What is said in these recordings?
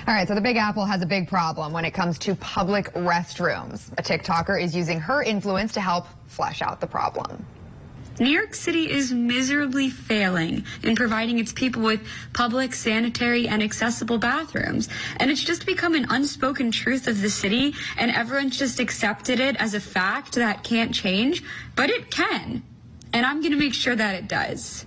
All right, so the Big Apple has a big problem when it comes to public restrooms. A TikToker is using her influence to help flesh out the problem. New York City is miserably failing in providing its people with public, sanitary, and accessible bathrooms. And it's just become an unspoken truth of the city, and everyone's just accepted it as a fact that can't change, but it can. And I'm going to make sure that it does.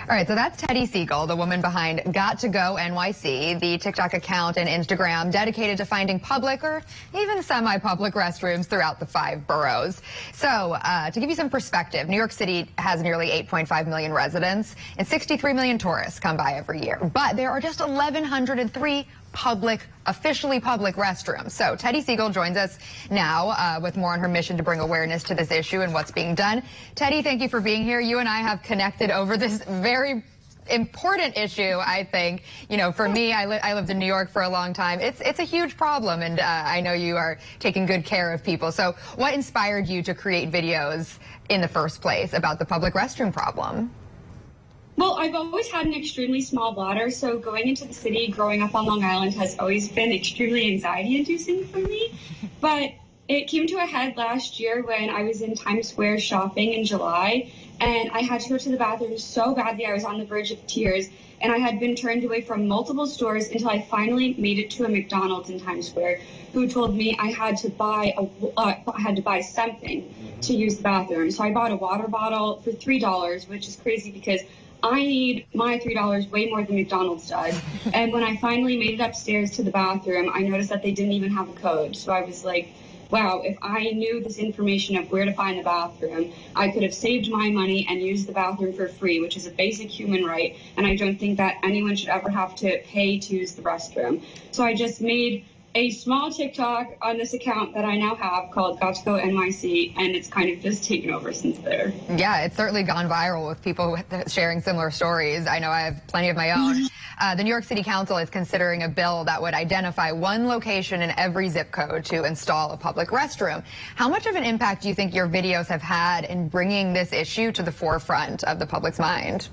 All right, so that's Teddy Siegel, the woman behind Got to Go NYC, the TikTok account and Instagram dedicated to finding public or even semi-public restrooms throughout the 5 boroughs. So to give you some perspective, New York City has nearly 8.5 million residents and 63 million tourists come by every year. But there are just 1,103 officially public restrooms. So Teddy Siegel joins us now with more on her mission to bring awareness to this issue and what's being done. Teddy, thank you for being here. You and I have connected over this very important issue, I think. You know, for me, I lived in New York for a long time. It's a huge problem, and I know you are taking good care of people. So what inspired you to create videos in the first place about the public restroom problem? Well, I've always had an extremely small bladder, so going into the city, growing up on Long Island, has always been extremely anxiety-inducing for me. But it came to a head last year when I was in Times Square shopping in July, and I had to go to the bathroom so badly I was on the verge of tears, and I had been turned away from multiple stores until I finally made it to a McDonald's in Times Square, who told me I had to buy something to use the bathroom. So I bought a water bottle for $3, which is crazy because I need my $3 way more than McDonald's does. And when I finally made it upstairs to the bathroom, I noticed that they didn't even have a code. So I was like, wow, if I knew this information of where to find the bathroom, I could have saved my money and used the bathroom for free, which is a basic human right. And I don't think that anyone should ever have to pay to use the restroom. So I just made a small TikTok on this account that I now have called Got to Go NYC, and it's kind of just taken over since there. Yeah, it's certainly gone viral with people sharing similar stories. I know I have plenty of my own. The New York City Council is considering a bill that would identify one location in every zip code to install a public restroom. How much of an impact do you think your videos have had in bringing this issue to the forefront of the public's mind?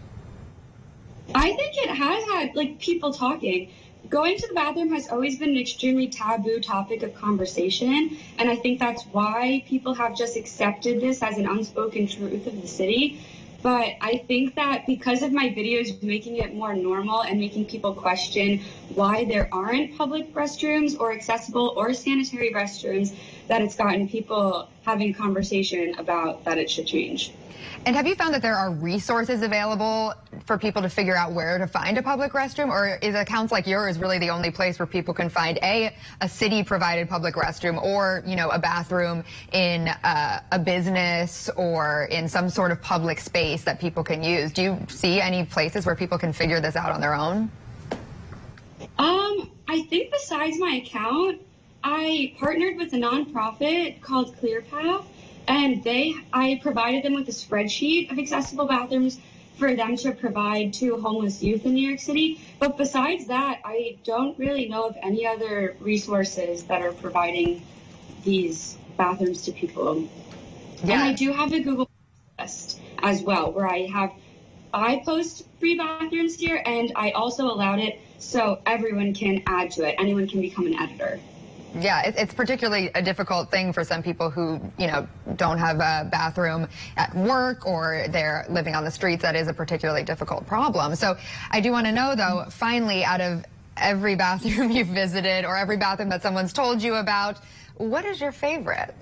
I think it has had, like, people talking. Going to the bathroom has always been an extremely taboo topic of conversation, and I think that's why people have just accepted this as an unspoken truth of the city. But I think that because of my videos making it more normal and making people question why there aren't public restrooms or accessible or sanitary restrooms, that it's gotten people having a conversation about that it should change. And have you found that there are resources available for people to figure out where to find a public restroom? Or is accounts like yours really the only place where people can find a city-provided public restroom or, you know, a bathroom in a business or in some sort of public space that people can use? Do you see any places where people can figure this out on their own? I think besides my account, I partnered with a nonprofit called ClearPath. And I provided them with a spreadsheet of accessible bathrooms for them to provide to homeless youth in New York City. But besides that, I don't really know of any other resources that are providing these bathrooms to people. Yeah. And I do have a Google list as well, where I post free bathrooms here, and I also allowed it so everyone can add to it. Anyone can become an editor. Yeah, it's particularly a difficult thing for some people who, you know, don't have a bathroom at work or they're living on the streets. That is a particularly difficult problem. So I do want to know, though, finally, out of every bathroom you've visited or every bathroom that someone's told you about, what is your favorite?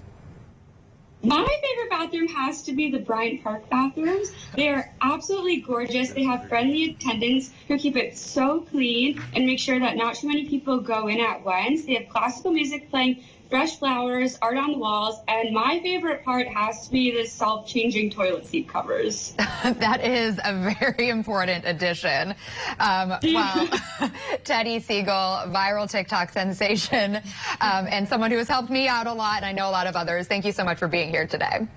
My favorite bathroom has to be the Bryant Park bathrooms. They are absolutely gorgeous. They have friendly attendants who keep it so clean and make sure that not too many people go in at once. They have classical music playing, fresh flowers, art on the walls, and my favorite part has to be the self-changing toilet seat covers. That is a very important addition. Wow. Teddy Siegel, viral TikTok sensation, and someone who has helped me out a lot, and I know a lot of others. Thank you so much for being here today.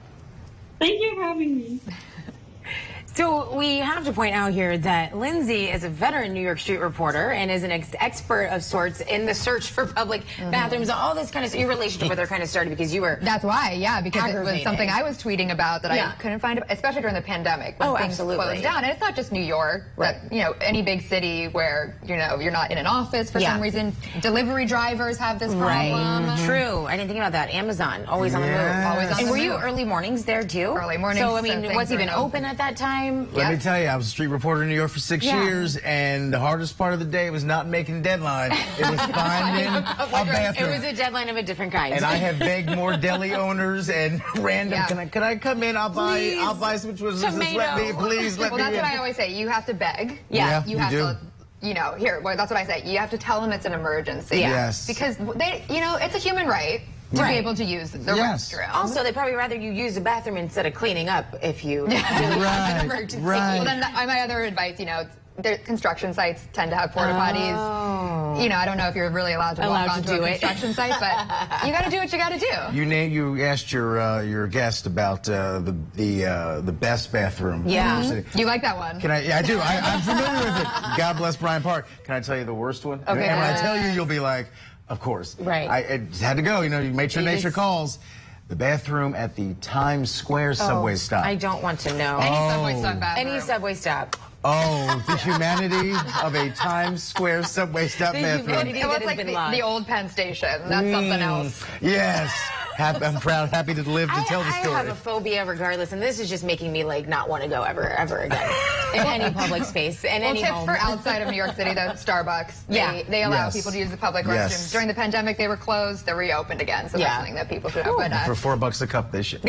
Thank you for having me. So we have to point out here that Lindsay is a veteran New York Street reporter and is an expert of sorts in the search for public bathrooms, all this kind of. Your relationship with her kind of started because you were. That's why, yeah, because it was something I was tweeting about that I couldn't find, especially during the pandemic when things closed down. And it's not just New York, but any big city where you're not in an office for some reason. Delivery drivers have this problem. True. I didn't think about that. Amazon, always on the move. Always on the move. And were you early mornings there too? Early mornings. So I mean, what's even open at that time? Let me tell you, I was a street reporter in New York for 6 years, and the hardest part of the day was not making deadline. It was finding a bathroom. It was a deadline of a different kind. And I have begged more deli owners and random. Can I come in? I'll buy some please let me in. Well, that's what I always say. You have to beg. Yeah, you have to. That's what I say. You have to tell them it's an emergency. Yes. Because it's a human right to be able to use the restroom. Also, they'd probably rather you use the bathroom instead of cleaning up if you really have an emergency. Well, then my other advice, construction sites tend to have porta potties. I don't know if you're really allowed to walk onto a construction site, but you got to do what you got to do. You asked your guest about the best bathroom. Yeah, you like that one? I do. I'm familiar with it. God bless Bryant Park. Can I tell you the worst one? Okay. And when I tell you, you'll be like, of course. Right. I had to go. You made sure nature calls. The bathroom at the Times Square subway stop. I don't want to know. Any subway stop bathroom. Any subway stop. Oh, the humanity of a Times Square subway stop bathroom. It was like the old Penn Station. That's something else. Yes. I'm happy to live to tell the story. I have a phobia regardless, and this is just making me not want to go ever again in any public space. Any home. For outside of New York City, though, Starbucks, they allow people to use the public restrooms. During the pandemic, they were closed. They're reopened again, so that's something that people should have. For $4 a cup, they should.